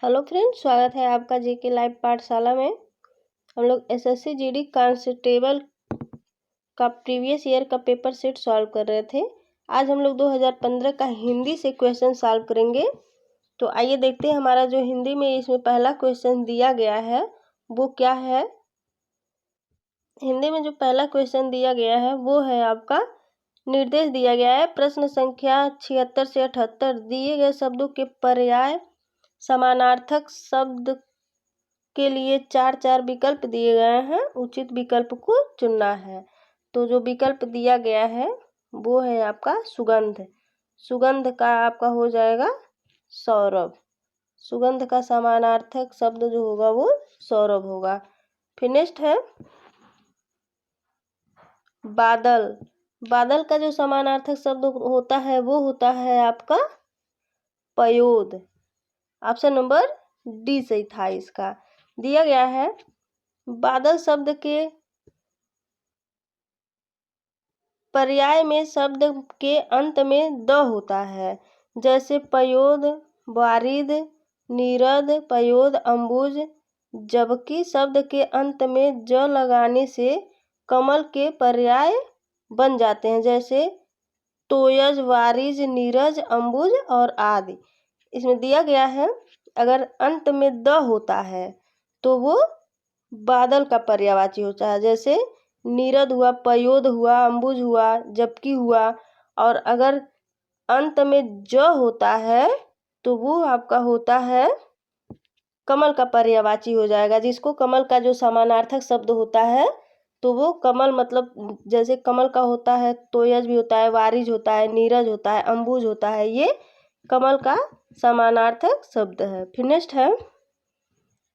Hello friends, स्वागत है आपका जेके लाइव पाठशाला में। हम लोग एसएससी जीडी कांस्टेबल का प्रीवियस ईयर का पेपर सेट सॉल्व कर रहे थे। आज हम लोग 2015 का हिंदी से क्वेश्चन सॉल्व करेंगे। तो आइए देखते हैं हमारा जो हिंदी में इसमें पहला क्वेश्चन दिया गया है वो क्या है। हिंदी में जो पहला क्वेश्चन दिया गया है वो है आपका निर्देश दिया गया है। प्रश्न संख्या 76 से 78 दिए गए शब्दों के पर्याय समानार्थक शब्द के लिए चार विकल्प दिए गए हैं। उचित विकल्प को चुनना है। तो जो विकल्प दिया गया है वो है आपका सुगंध। सुगंध का आपका हो जाएगा सौरभ। सुगंध का समानार्थक शब्द जो होगा वो सौरभ होगा। फिर नेक्स्ट है बादल। बादल का जो समानार्थक शब्द होता है वो होता है आपका पयोद। ऑप्शन नंबर डी सही था। इसका दिया गया है बादल शब्द के पर्याय में शब्द के अंत में द होता है, जैसे पयोद, वारिद, नीरद, पयोद, अंबुज। जबकि शब्द के अंत में ज लगाने से कमल के पर्याय बन जाते हैं, जैसे तोयज, वारिज, नीरज, अंबुज और आदि। इसमें दिया गया है अगर अंत में द होता है तो वो बादल का पर्यायवाची होता है, जैसे नीरद हुआ, पयोद हुआ, अंबुज हुआ, जबकि हुआ। और अगर अंत में ज होता है तो वो आपका होता है कमल का पर्यायवाची हो जाएगा। जिसको कमल का जो समानार्थक शब्द होता है तो वो कमल मतलब जैसे कमल का होता है तोयज भी होता है, वारिज होता है, नीरज होता है, अंबुज होता है, ये कमल का समानार्थक शब्द है। फिर नेक्स्ट है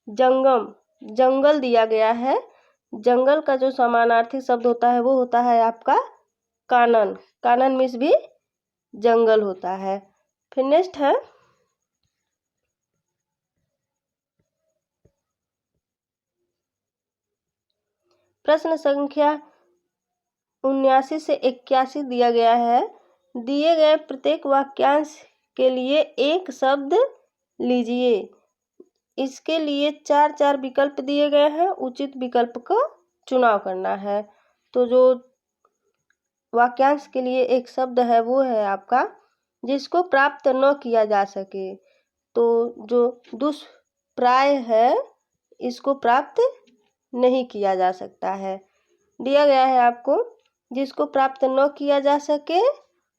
जंगम। जंगल दिया गया है। जंगल का जो समानार्थी शब्द होता है वो होता है आपका कानन। कानन मीन्स भी जंगल होता है। फिर नेक्स्ट है प्रश्न संख्या 79 से 81 दिया गया है। दिए गए प्रत्येक वाक्यांश के लिए एक शब्द लीजिए। इसके लिए चार विकल्प दिए गए हैं। उचित विकल्प का चुनाव करना है। तो जो वाक्यांश के लिए एक शब्द है वो है आपका जिसको प्राप्त न किया जा सके। तो जो दुष्प्राय है इसको प्राप्त नहीं किया जा सकता है। दिया गया है आपको जिसको प्राप्त न किया जा सके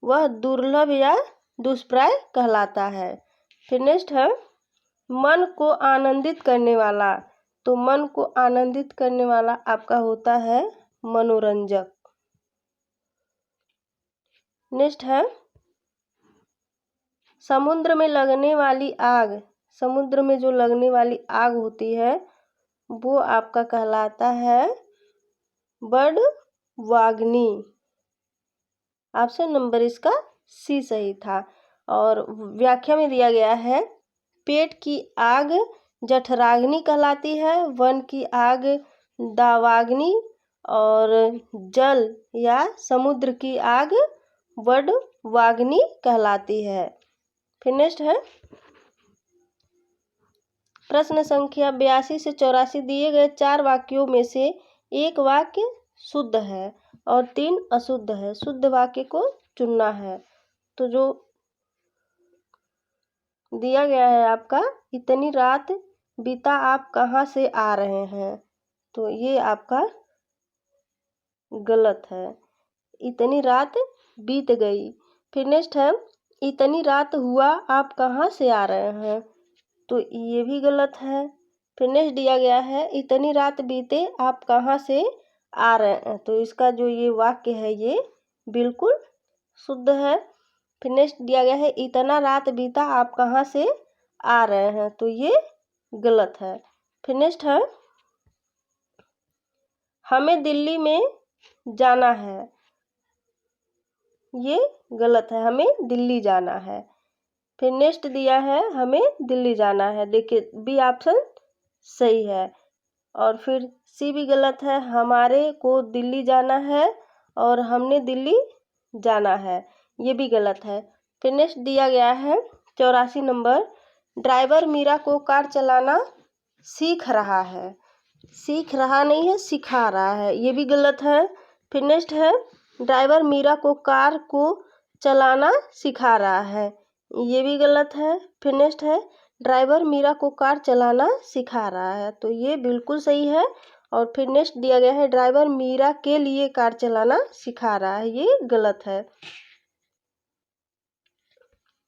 वह दुर्लभ या दुष्प्राय कहलाता है। फिर नेक्स्ट है मन को आनंदित करने वाला। तो मन को आनंदित करने वाला आपका होता है मनोरंजक। नेक्स्ट है समुद्र में लगने वाली आग। समुद्र में जो लगने वाली आग होती है वो आपका कहलाता है बड़वाग्नि। ऑप्शन नंबर इसका सी सही था। और व्याख्या में दिया गया है पेट की आग जठराग्नि कहलाती है, वन की आग दावाग्नि और जल या समुद्र की आग बड़वाग्नि कहलाती है। फिर नेक्स्ट है प्रश्न संख्या 82 से 84 दिए गए 4 वाक्यों में से एक वाक्य शुद्ध है और 3 अशुद्ध है। शुद्ध वाक्य को चुनना है। तो जो दिया गया है आपका इतनी रात बीता आप कहाँ से आ रहे हैं, तो ये आपका गलत है। इतनी रात बीत गई। फिर नेक्स्ट है इतनी रात हुआ आप कहाँ से आ रहे हैं, तो ये भी गलत है। फिर नेक्स्ट दिया गया है इतनी रात बीते आप कहाँ से आ रहे हैं, तो इसका जो ये वाक्य है ये बिल्कुल शुद्ध है। फिर नेक्स्ट दिया गया है इतना रात बीता आप कहाँ से आ रहे हैं, तो ये गलत है। फिर नेक्स्ट है हमें दिल्ली में जाना है। ये गलत है, हमें दिल्ली जाना है। फिर नेक्स्ट दिया है हमें दिल्ली जाना है। देखिए बी ऑप्शन सही है। और फिर सी भी गलत है, हमारे को दिल्ली जाना है और हमने दिल्ली जाना है, ये भी गलत है। फिर नेक्स्ट दिया गया है 84 नंबर ड्राइवर मीरा को कार चलाना सीख रहा है। सीख रहा नहीं है, सिखा रहा है, ये भी गलत है। फिर नेक्स्ट है ड्राइवर मीरा को कार को चलाना सिखा रहा है, ये भी गलत है। फिर नेक्स्ट है ड्राइवर मीरा को कार चलाना सिखा रहा है, तो ये बिल्कुल सही है। और फिर नेक्स्ट दिया गया है ड्राइवर मीरा के लिए कार चलाना सिखा रहा है, ये गलत है।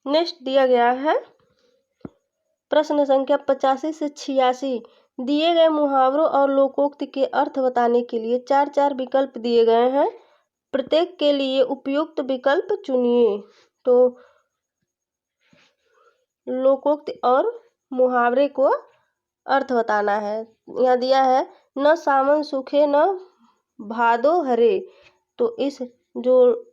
नेक्स्ट दिया गया है प्रश्न संख्या 85 से 86, दिए गए मुहावरों और लोकोक्ति के अर्थ बताने के लिए 4 विकल्प दिए गए हैं, प्रत्येक के लिए उपयुक्त विकल्प चुनिए। तो लोकोक्ति और मुहावरे को अर्थ बताना है। यहाँ दिया है न सावन सूखे न भादो हरे, तो इस जो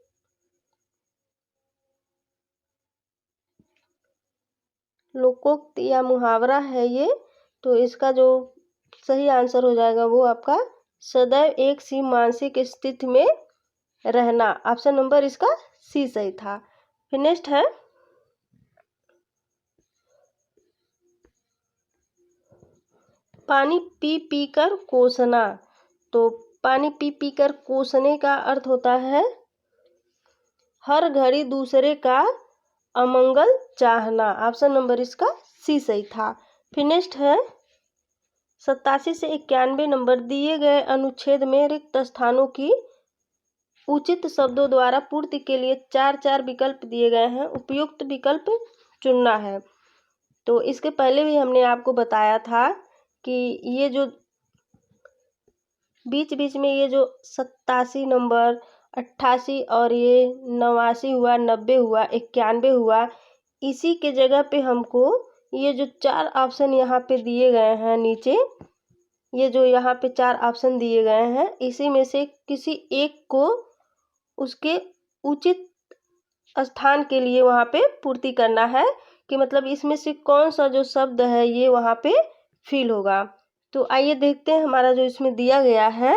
लोकोक्ति या मुहावरा है ये, तो इसका जो सही आंसर हो जाएगा वो आपका सदैव एक सी मानसिक स्थिति में रहना, ऑप्शन नंबर इसका सी सही था। फिर नेक्स्ट है पानी पी पी कर कोसना, तो पानी पी पी कर कोसने का अर्थ होता है हर घड़ी दूसरे का अमंगल चाहना, ऑप्शन नंबर इसका सी सही था। फिर नेक्स्ट है 87 से 91 नंबर, दिए गए अनुच्छेद में रिक्त स्थानों की उचित शब्दों द्वारा पूर्ति के लिए 4 विकल्प दिए गए हैं, उपयुक्त विकल्प चुनना है। तो इसके पहले भी हमने आपको बताया था कि ये जो बीच बीच में ये जो 87 नंबर 88 और ये 89 हुआ, 90 हुआ, 91 हुआ, इसी के जगह पे हमको ये जो 4 ऑप्शन यहाँ पे दिए गए हैं नीचे, ये जो यहाँ पे 4 ऑप्शन दिए गए हैं, इसी में से किसी एक को उसके उचित स्थान के लिए वहाँ पे पूर्ति करना है, कि मतलब इसमें से कौन सा जो शब्द है ये वहाँ पे फिल होगा। तो आइए देखते हैं हमारा जो इसमें दिया गया है,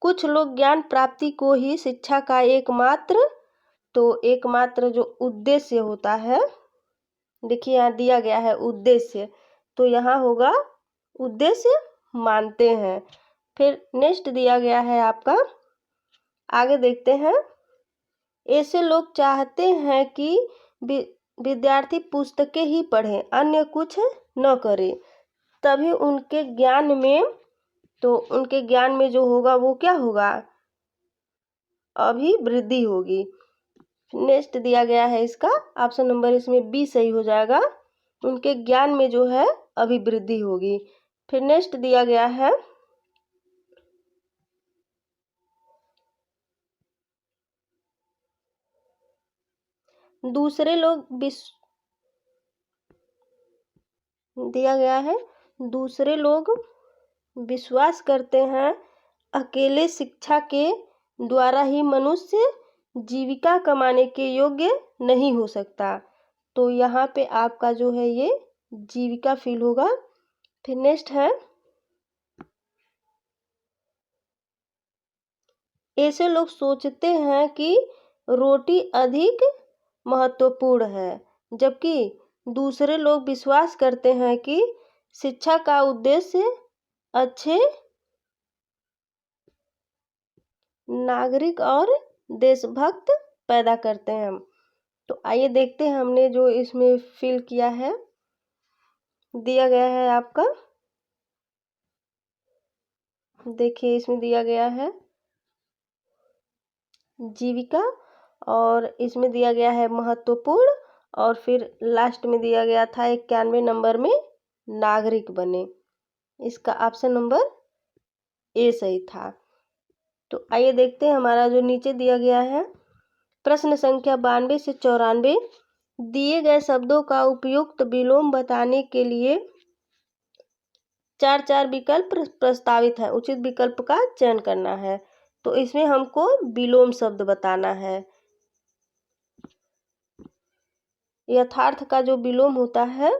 कुछ लोग ज्ञान प्राप्ति को ही शिक्षा का एकमात्र, तो एकमात्र जो उद्देश्य होता है, देखिए यहाँ दिया गया है उद्देश्य, तो यहाँ होगा उद्देश्य मानते हैं। फिर नेक्स्ट दिया गया है आपका, आगे देखते हैं, ऐसे लोग चाहते हैं कि विद्यार्थी पुस्तकें ही पढ़ें, अन्य कुछ न करें, तभी उनके ज्ञान में, तो उनके ज्ञान में जो होगा वो क्या होगा, अभिवृद्धि होगी। नेक्स्ट दिया गया है इसका ऑप्शन नंबर इसमें बी सही हो जाएगा, उनके ज्ञान में जो है अभिवृद्धि होगी। फिर नेक्स्ट दिया गया है दूसरे लोग दिया गया है दूसरे लोग विश्वास करते हैं अकेले शिक्षा के द्वारा ही मनुष्य जीविका कमाने के योग्य नहीं हो सकता, तो यहाँ पे आपका जो है ये जीविका फील होगा। फिर नेक्स्ट है ऐसे लोग सोचते हैं कि रोटी अधिक महत्वपूर्ण है, जबकि दूसरे लोग विश्वास करते हैं कि शिक्षा का उद्देश्य अच्छे नागरिक और देशभक्त पैदा करते हैं। तो आइए देखते हैं हमने जो इसमें फिल किया है, दिया गया है आपका, देखिए इसमें दिया गया है जीविका, और इसमें दिया गया है महत्वपूर्ण, और फिर लास्ट में दिया गया था 91 नंबर में नागरिक बने, इसका ऑप्शन नंबर ए सही था। तो आइए देखते हैं हमारा जो नीचे दिया गया है, प्रश्न संख्या 92 से 94, दिए गए शब्दों का उपयुक्त विलोम बताने के लिए 4 विकल्प प्रस्तावित है, उचित विकल्प का चयन करना है। तो इसमें हमको विलोम शब्द बताना है। यथार्थ का जो विलोम होता है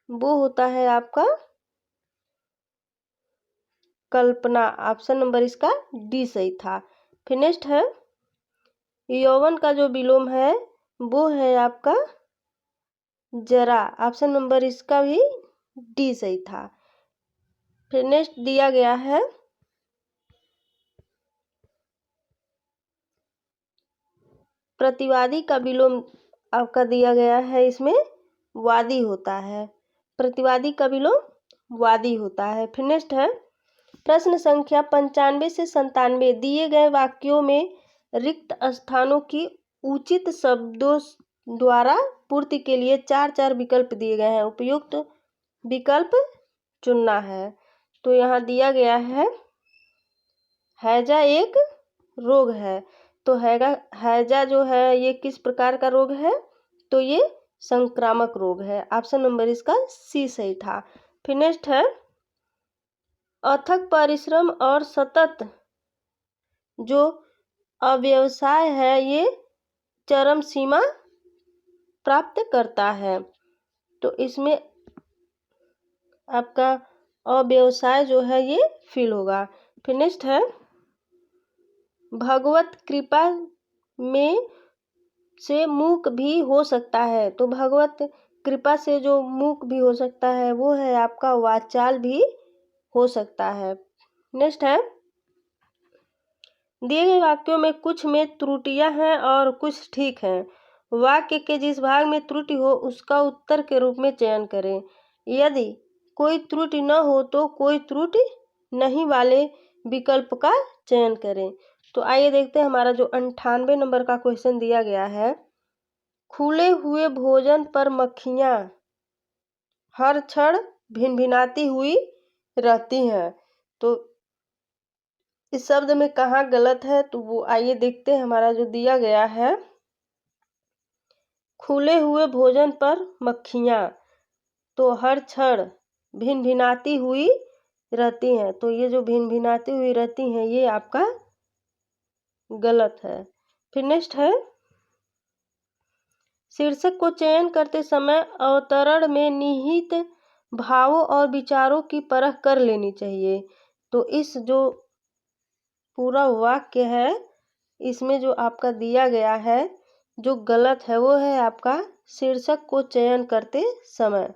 वो होता है आपका कल्पना, ऑप्शन नंबर इसका डी सही था। फिर नेक्स्ट है यौवन का जो विलोम है वो है आपका जरा। ऑप्शन नंबर इसका भी डी सही था। फिर नेक्स्ट दिया गया है प्रतिवादी का विलोम आपका दिया गया है, इसमें वादी होता है। प्रतिवादी का विलोम वादी होता है। फिर नेक्स्ट है प्रश्न संख्या 95 से 97 दिए गए वाक्यों में रिक्त स्थानों की उचित शब्दों द्वारा पूर्ति के लिए 4 विकल्प दिए गए हैं। उपयुक्त विकल्प चुनना है। तो यहाँ दिया गया है हैजा एक रोग है। तो हैजा जो है ये किस प्रकार का रोग है? तो ये संक्रामक रोग है। ऑप्शन नंबर इसका सी सही था। फिर नेक्स्ट है अथक परिश्रम और सतत जो अव्यवसाय है ये चरम सीमा प्राप्त करता है। तो इसमें आपका अव्यवसाय जो है ये फील होगा। फिर नेक्स्ट है भगवत कृपा में से मूक भी हो सकता है। तो भगवत कृपा से जो मूक भी हो सकता है वो है आपका वाचाल भी हो सकता है। नेक्स्ट है दिए गए वाक्यों में कुछ में त्रुटियां हैं और कुछ ठीक हैं। वाक्य के जिस भाग में त्रुटि हो उसका उत्तर के रूप में चयन करें। यदि कोई त्रुटि न हो तो कोई त्रुटि नहीं वाले विकल्प का चयन करें। तो आइए देखते हैं हमारा जो 98 नंबर का क्वेश्चन दिया गया है खुले हुए भोजन पर मक्खियाँ हर क्षण भिनभिनाती हुई रहती हैं। तो इस शब्द में कहाँ गलत है? तो वो आइए देखते हैं हमारा जो दिया गया है खुले हुए भोजन पर मक्खियाँ तो हर क्षण भिनभिनाती हुई रहती हैं। तो ये जो भिनभिनाती हुई रहती हैं ये आपका गलत है। फिर नेक्स्ट है शीर्षक को चयन करते समय अवतरण में निहित भावों और विचारों की परख कर लेनी चाहिए। तो इस जो पूरा वाक्य है इसमें जो आपका दिया गया है जो गलत है वो है आपका शीर्षक को चयन करते समय।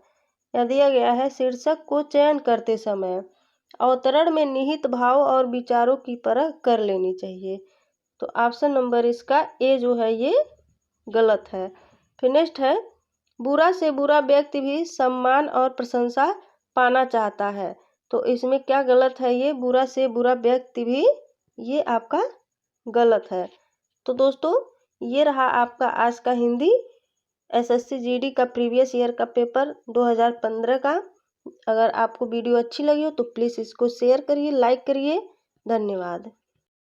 यह दिया गया है शीर्षक को चयन करते समय अवतरण में निहित भाव और विचारों की परख कर लेनी चाहिए। तो ऑप्शन नंबर इसका ए जो है ये गलत है। फिर नेक्स्ट है बुरा से बुरा व्यक्ति भी सम्मान और प्रशंसा पाना चाहता है। तो इसमें क्या गलत है? ये बुरा से बुरा व्यक्ति भी ये आपका गलत है। तो दोस्तों ये रहा आपका आज का हिंदी एसएससी जीडी का प्रीवियस ईयर का पेपर 2015 का। अगर आपको वीडियो अच्छी लगी हो तो प्लीज़ इसको शेयर करिए, लाइक करिए। धन्यवाद।